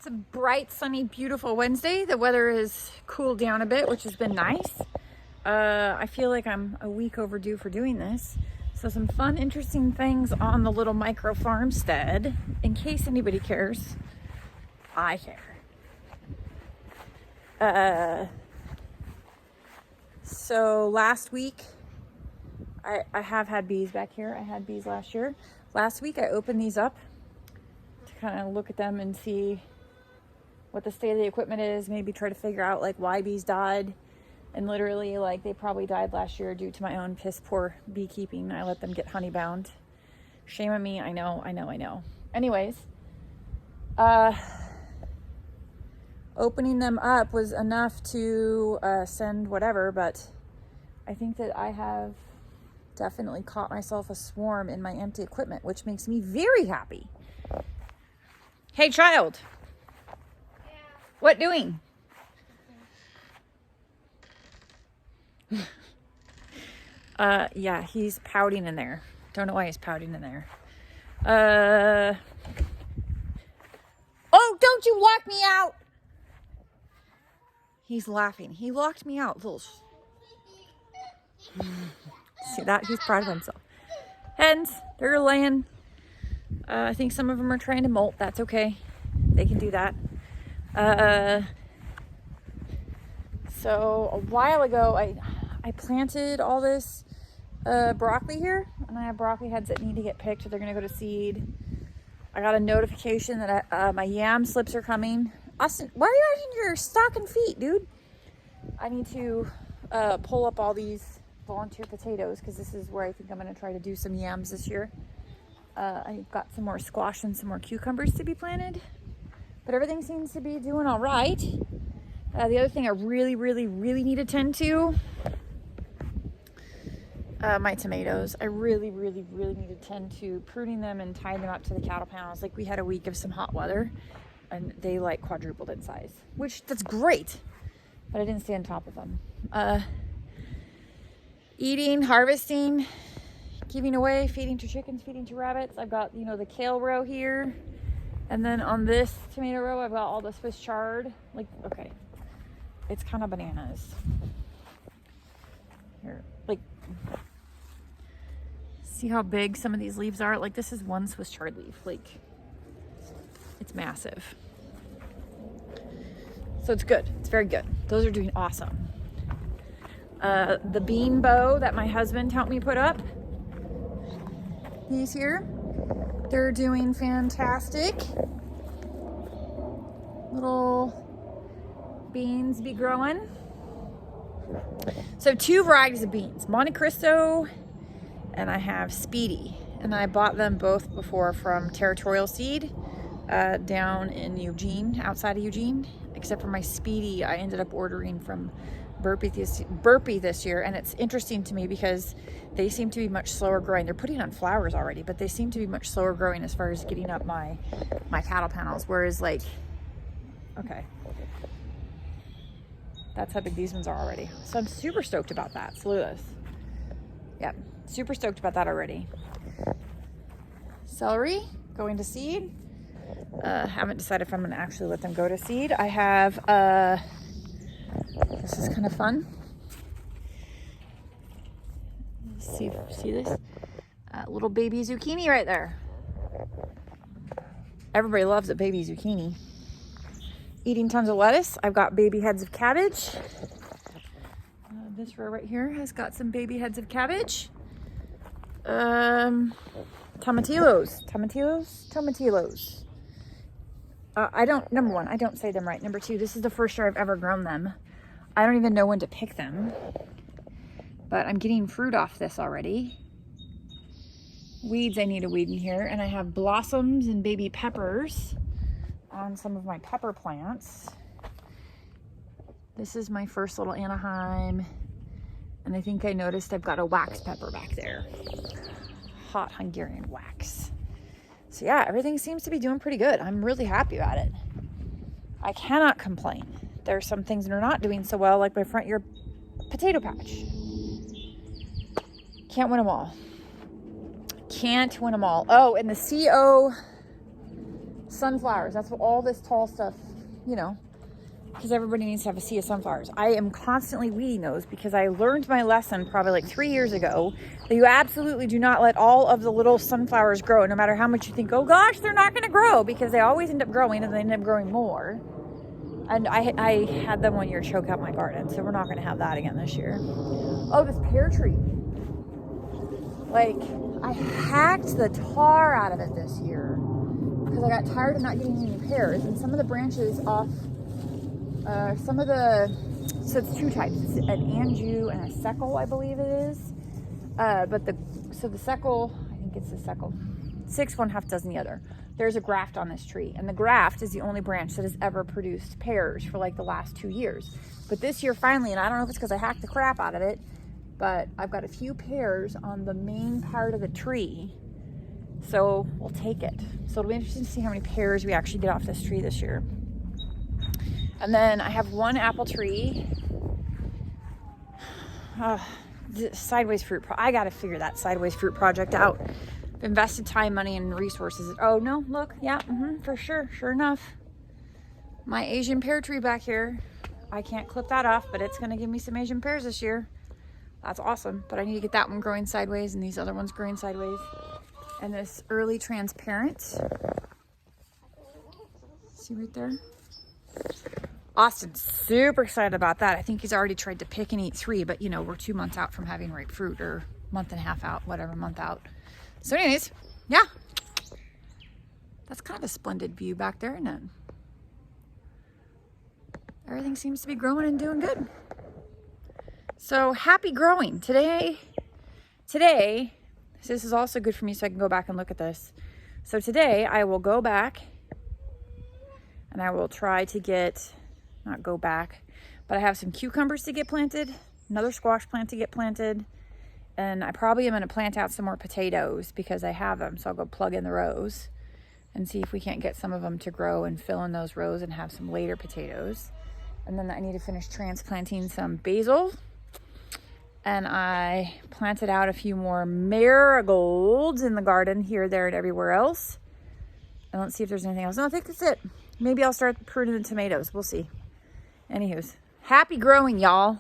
It's a bright, sunny, beautiful Wednesday. The weather has cooled down a bit, which has been nice. I feel like I'm a week overdue for doing this. So some fun, interesting things on the little micro farmstead, in case anybody cares. I care. So last week, I have had bees back here. I had bees last year. Last week I opened these up to kind of look at them and see what the state of the equipment is, maybe try to figure out like why bees died. And literally, like, they probably died last year due to my own piss poor beekeeping. I let them get honey bound. Shame on me. I know. Anyways, opening them up was enough to send whatever, but I think that I have definitely caught myself a swarm in my empty equipment, which makes me very happy. Hey, child. Yeah. What doing? Yeah, he's pouting in there. Don't know why he's pouting in there. Oh, don't you lock me out! He's laughing. He locked me out. Little. See that? He's proud of himself. Hens, they're laying. I think some of them are trying to molt. That's okay. They can do that. So a while ago, I planted all this broccoli here, and I have broccoli heads that need to get picked. They're going to go to seed. I got a notification that my yam slips are coming. Austin, why are you out in your stocking feet, dude? I need to pull up all these volunteer potatoes because this is where I think I'm going to try to do some yams this year. I've got some more squash and some more cucumbers to be planted, but everything seems to be doing all right. The other thing I really need to tend to, my tomatoes. I really need to tend to pruning them and tying them up to the cattle panels. Like, we had a week of some hot weather and they like quadrupled in size, which that's great, but I didn't stay on top of them. Eating, harvesting, giving away, feeding to chickens, feeding to rabbits. I've got, the kale row here. And then on this tomato row, I've got all the Swiss chard. Like, okay. It's kind of bananas. Here, like, see how big some of these leaves are? Like, this is one Swiss chard leaf. Like, it's massive. So it's good. It's very good. Those are doing awesome. The bean bow that my husband helped me put up, these here, they're doing fantastic. Little beans be growing. So 2 varieties of beans, Monte Cristo, and I have Speedy, and I bought them both before from Territorial Seed down in Eugene, outside of Eugene. Except for my Speedy, I ended up ordering from Burpee this year, and it's interesting to me because they seem to be much slower growing. They're putting on flowers already, but they seem to be much slower growing as far as getting up my cattle panels. Whereas, like, okay, that's how big these ones are already. So I'm super stoked about that. So look at this. Yeah, super stoked about that already. Celery going to seed. Haven't decided if I'm going to actually let them go to seed. I have, this is kind of fun. See this? Little baby zucchini right there. Everybody loves a baby zucchini. Eating tons of lettuce. I've got baby heads of cabbage. This row right here has got some baby heads of cabbage. Tomatillos. Number one, I don't say them right. Number two, this is the first year I've ever grown them. I don't even know when to pick them, but I'm getting fruit off this already. Weeds, I need to weed in here, and I have blossoms and baby peppers on some of my pepper plants. This is my first little Anaheim, and I think I noticed I've got a wax pepper back there. Hot Hungarian wax. So yeah, everything seems to be doing pretty good. I'm really happy about it. I cannot complain. There are some things that are not doing so well, like my front yard potato patch. Can't win them all. Oh, and the CO sunflowers. That's what all this tall stuff, you know, because everybody needs to have a sea of sunflowers. I am constantly weeding those because I learned my lesson probably like 3 years ago that you absolutely do not let all of the little sunflowers grow, no matter how much you think, oh gosh, they're not going to grow, because they always end up growing and they end up growing more. And I had them one year choke out my garden, so we're not going to have that again this year. Oh, this pear tree. Like, I hacked the tar out of it this year because I got tired of not getting any pears, and some of the branches off, so it's two types. It's an Anjou and a Seckel, I believe it is. But the Seckel, I think it's the Seckel. 6 1/2 dozen the other. There's a graft on this tree, and the graft is the only branch that has ever produced pears for like the last 2 years. But this year finally, and I don't know if it's because I hacked the crap out of it, but I've got a few pears on the main part of the tree, so we'll take it. So it'll be interesting to see how many pears we actually get off this tree this year. And then I have one apple tree. Sideways fruit. I got to figure that sideways fruit project out. I've invested time, money, and resources. Oh no, look, yeah, for sure, sure enough. My Asian pear tree back here. I can't clip that off, but it's gonna give me some Asian pears this year. That's awesome, but I need to get that one growing sideways and these other ones growing sideways. And this early transparent. See right there? Austin's super excited about that. I think he's already tried to pick and eat 3, but you know, we're 2 months out from having ripe fruit, or month and a half out, whatever month out. So anyways, yeah, that's kind of a splendid view back there, isn't it? Everything seems to be growing and doing good. So happy growing. Today, this is also good for me so I can go back and look at this. So today I will go back and I will try to not go back, but I have some cucumbers to get planted, another squash plant to get planted, and I probably am going to plant out some more potatoes because I have them. So I'll go plug in the rows and see if we can't get some of them to grow and fill in those rows and have some later potatoes. And then I need to finish transplanting some basil. And I planted out a few more marigolds in the garden here, there, and everywhere else. And let's see if there's anything else. No, I think that's it. Maybe I'll start pruning the tomatoes. We'll see. Anywho's, happy growing, y'all.